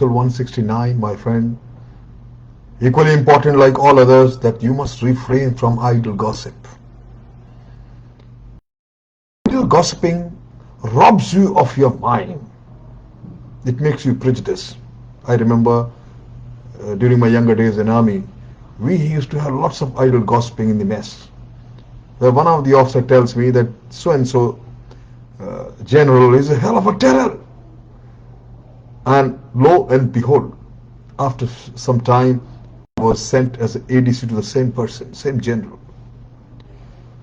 episode 169, my friend. Equally important, like all others, that you must refrain from idle gossip. Idle gossiping robs you of your mind. It makes you prejudice. I remember during my younger days in army, we used to have lots of idle gossiping in the mess. Where one of the officers tells me that so and so general is a hell of a terror. And lo and behold, after some time, I was sent as an ADC to the same person, same general.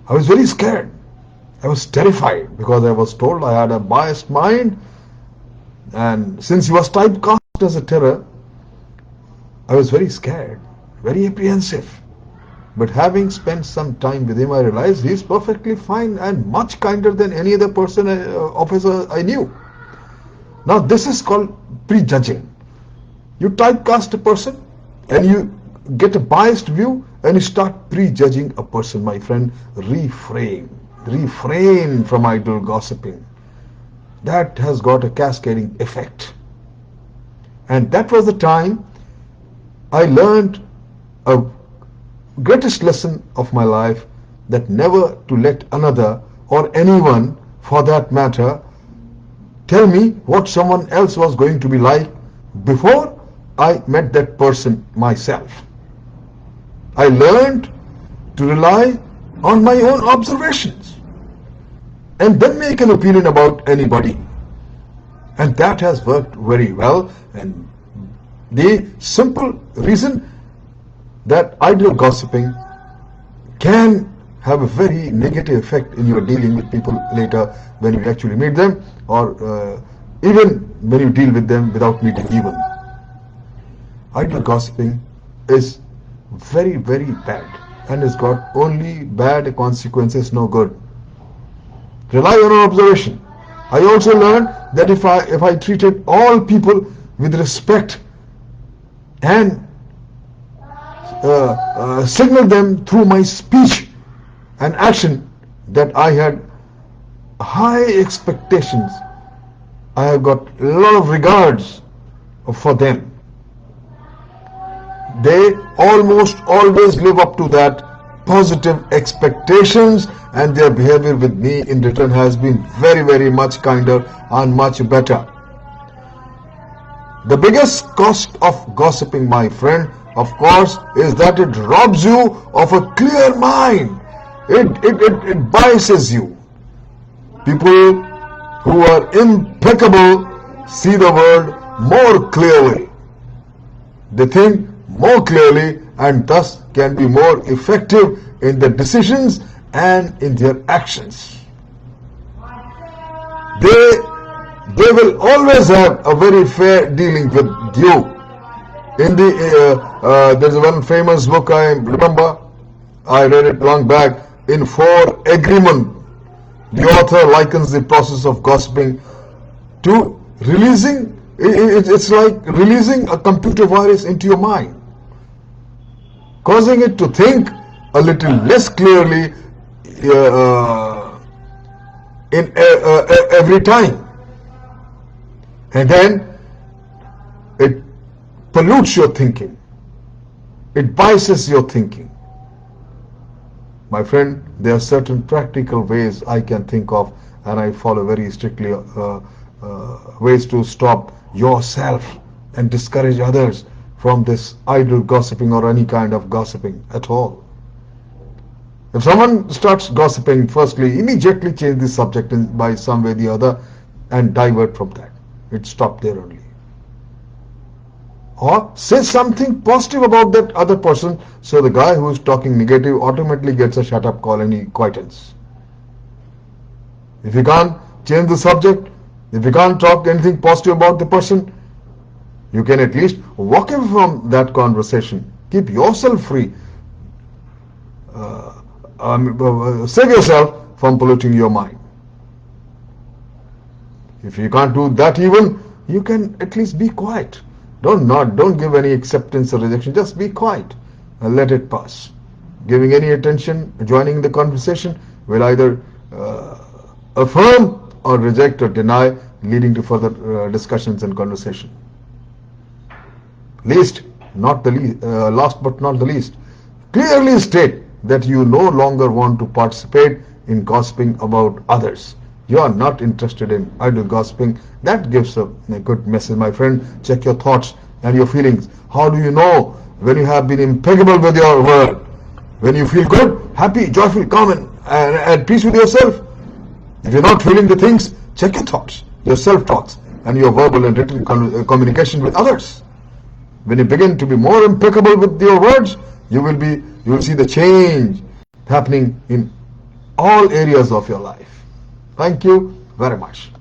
I was very scared. I was terrified because I was told I had a biased mind, and since he was typecast as a terror, I was very scared, very apprehensive. But having spent some time with him, I realized he is perfectly fine and much kinder than any other person, officer I knew. Now this is called prejudging. You typecast a person and you get a biased view and you start prejudging a person, my friend. Refrain from idle gossiping. That has got a cascading effect. And that was the time I learned a greatest lesson of my life, that never to let another or anyone for that matter tell me what someone else was going to be like before I met that person myself. I learned to rely on my own observations and then make an opinion about anybody. And that has worked very well. And the simple reason that idle gossiping can have a very negative effect in your dealing with people later when you actually meet them, or even when you deal with them without meeting even. Idle gossiping is very, very bad and has got only bad consequences, no good. Rely on your observation. I also learned that if I treated all people with respect and signal them through my speech and action, that I had high expectations. I have got a lot of regards for them. They almost always live up to that positive expectations, and their behavior with me in return has been very, very much kinder and much better. The biggest cost of gossiping, my friend, of course, is that it robs you of a clear mind. It biases you. People who are impeccable see the world more clearly. They think more clearly and thus can be more effective in their decisions and in their actions. They will always have a very fair dealing with you. In there's one famous book I remember, I read it long back. In For Agreement, the author likens the process of gossiping to releasing, it's like releasing a computer virus into your mind, causing it to think a little less clearly in every time. And then it pollutes your thinking. It biases your thinking. My friend, there are certain practical ways I can think of, and I follow very strictly ways to stop yourself and discourage others from this idle gossiping or any kind of gossiping at all. If someone starts gossiping, firstly, immediately change the subject by some way or the other and divert from that. It stopped there only. Or say something positive about that other person, so the guy who is talking negative automatically gets a shut up call and he quietens. If you can't change the subject, if you can't talk anything positive about the person, you can at least walk away from that conversation. Keep yourself free. Save yourself from polluting your mind. If you can't do that even, you can at least be quiet. Don't give any acceptance or rejection. Just be quiet and let it pass. Giving any attention, joining the conversation will either affirm or reject or deny, leading to further discussions and conversation. Last but not the least, clearly state that you no longer want to participate in gossiping about others. You are not interested in idle gossiping. That gives a good message, my friend. Check your thoughts and your feelings. How do you know when you have been impeccable with your word? When you feel good, happy, joyful, calm, and at peace with yourself. If you're not feeling the things, check your thoughts, your self-talks, and your verbal and written communication with others. When you begin to be more impeccable with your words, you will see the change happening in all areas of your life. Thank you very much.